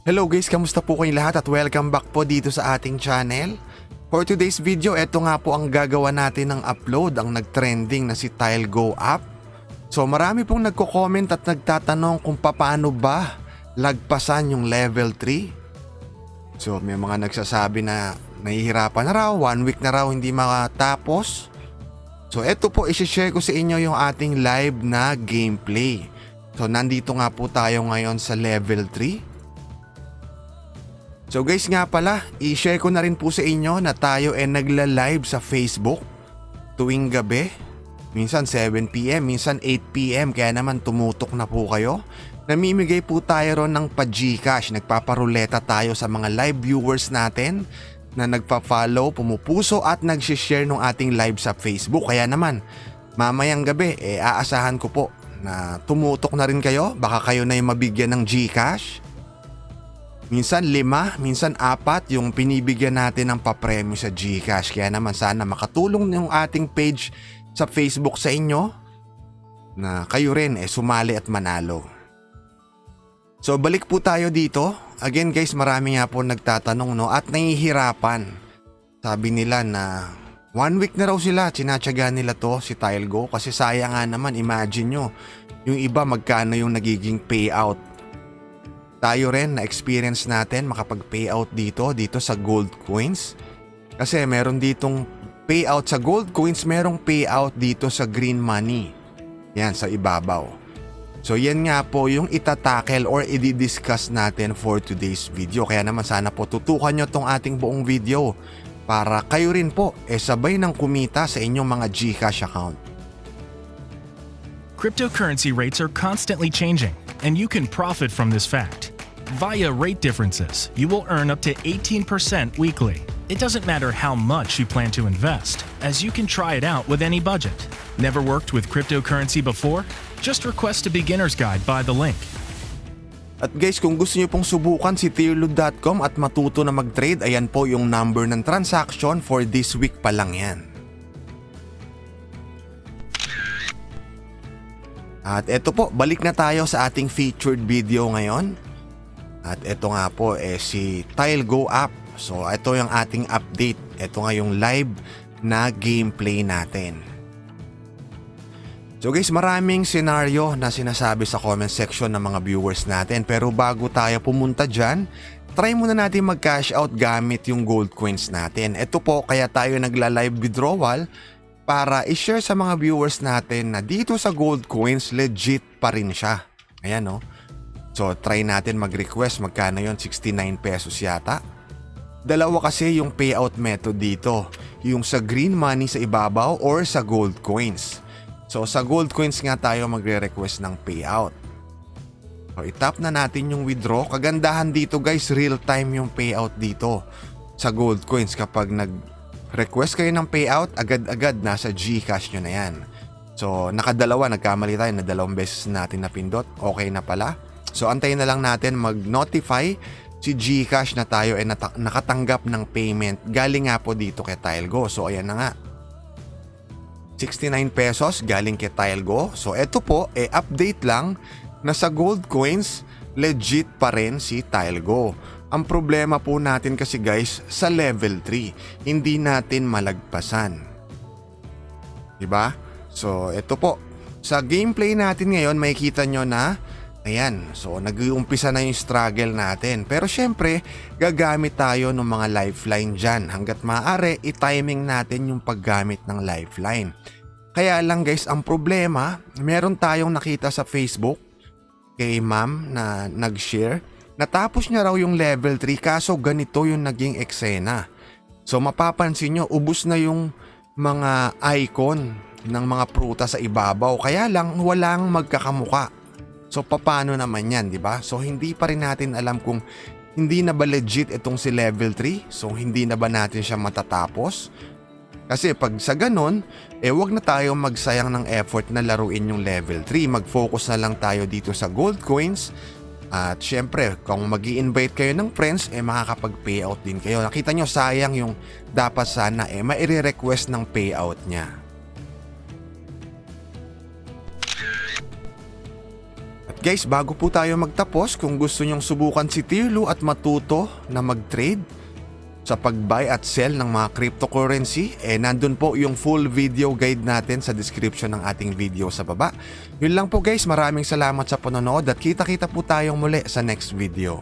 Hello guys, kamusta po kayong lahat at welcome back po dito sa ating channel. For today's video, eto nga po ang gagawa natin ng upload, ang nagtrending na si Tile Go Up. So marami pong nagko-comment at nagtatanong kung paano ba lagpasan yung level 3. So may mga nagsasabi na nahihirapan na raw, 1 week na raw hindi makatapos. So eto po, isi-share ko sa inyo yung ating live na gameplay. So nandito nga po tayo ngayon sa level 3. So guys nga pala, i-share ko na rin po sa inyo na tayo nagla-live sa Facebook tuwing gabi. Minsan 7pm, minsan 8pm, kaya naman tumutok na po kayo. Namimigay po tayo ron ng pa-Gcash, nagpaparuleta tayo sa mga live viewers natin na nagpa-follow, pumupuso at nag-share ng ating live sa Facebook. Kaya naman, mamayang gabi, aasahan ko po na tumutok na rin kayo, baka kayo na yung mabigyan ng Gcash. Minsan 5, minsan 4 yung pinibigyan natin ng papremyo sa Gcash. Kaya naman sana makatulong yung ating page sa Facebook sa inyo na kayo rin sumali at manalo. So balik po tayo dito. Again guys, marami nga po nagtatanong at nahihirapan. Sabi nila na 1 week na raw sila, tinatsaga nila to si Tile Go kasi sayang nga naman, imagine nyo, yung iba magkano yung nagiging payout. Tayo rin na experience natin makapag-payout dito sa gold coins. Kasi meron ditong payout sa gold coins, merong payout dito sa green money. Yan, sa ibabaw. So yan nga po yung itatakel or i-discuss natin for today's video. Kaya naman sana po tutukan nyo tong ating buong video para kayo rin po sabay ng kumita sa inyong mga Gcash account. Cryptocurrency rates are constantly changing, and you can profit from this fact. Via rate differences, you will earn up to 18% weekly. It doesn't matter how much you plan to invest, as you can try it out with any budget. Never worked with cryptocurrency before? Just request a beginner's guide by the link. At guys, kung gusto nyo pong subukan si Tierloot.com at matuto na mag-trade, ayan po yung number ng transaction for this week pa lang yan. At eto po, balik na tayo sa ating featured video ngayon. At eto nga po si Tile Go Up. So ito yung ating update. Ito nga yung live na gameplay natin. So guys, maraming senaryo na sinasabi sa comment section ng mga viewers natin. Pero bago tayo pumunta dyan, try muna natin mag-cash out gamit yung gold coins natin. Ito po, kaya tayo nagla-live withdrawal para i-share sa mga viewers natin na dito sa gold coins legit pa rin siya. Ayan no. So try natin mag-request, magkano yon, 69 pesos yata. Dalawa kasi yung payout method dito, yung sa green money sa ibabaw or sa gold coins. So sa gold coins nga tayo magre-request ng payout. So itap na natin yung withdraw. Kagandahan dito guys, real time yung payout dito sa gold coins. Kapag nag-request kayo ng payout, agad-agad nasa Gcash nyo na yan. So nakadalawa, nagkamali tayo na 2 beses natin napindot. Okay na pala. So antayin na lang natin mag-notify si Gcash na tayo nakatanggap ng payment galing nga po dito kay Tile Go. So ayan na nga, 69 pesos galing kay Tile Go. So eto po, update lang na sa gold coins legit pa rin si Tile Go. Ang problema po natin kasi guys, sa level 3 hindi natin malagpasan, diba? So eto po, sa gameplay natin ngayon makikita nyo na ayan, so nag-uumpisa na yung struggle natin. Pero syempre, gagamit tayo ng mga lifeline dyan. Hanggat maaari, i-timing natin yung paggamit ng lifeline. Kaya lang guys, ang problema, meron tayong nakita sa Facebook kay ma'am na nag-share. Natapos niya raw yung level 3 kaso ganito yung naging eksena. So mapapansin nyo, ubus na yung mga icon ng mga prutas sa ibabaw. Kaya lang, walang magkakamuka. So paano naman yan, di ba? So hindi pa rin natin alam kung hindi na ba legit itong si level 3. So hindi na ba natin siya matatapos? Kasi pag sa ganon, wag na tayo magsayang ng effort na laruin yung level 3. Mag-focus na lang tayo dito sa gold coins. At syempre, kung mag-i-invite kayo ng friends, makakapag-payout din kayo. Nakita nyo, sayang yung dapat sana maire-request ng payout niya. guys, bago po tayo magtapos, kung gusto nyong subukan si Tirlu at matuto na mag-trade sa pag-buy at sell ng mga cryptocurrency, nandun po yung full video guide natin sa description ng ating video sa baba. Yun lang po guys, maraming salamat sa panonood at kita-kita po tayong muli sa next video.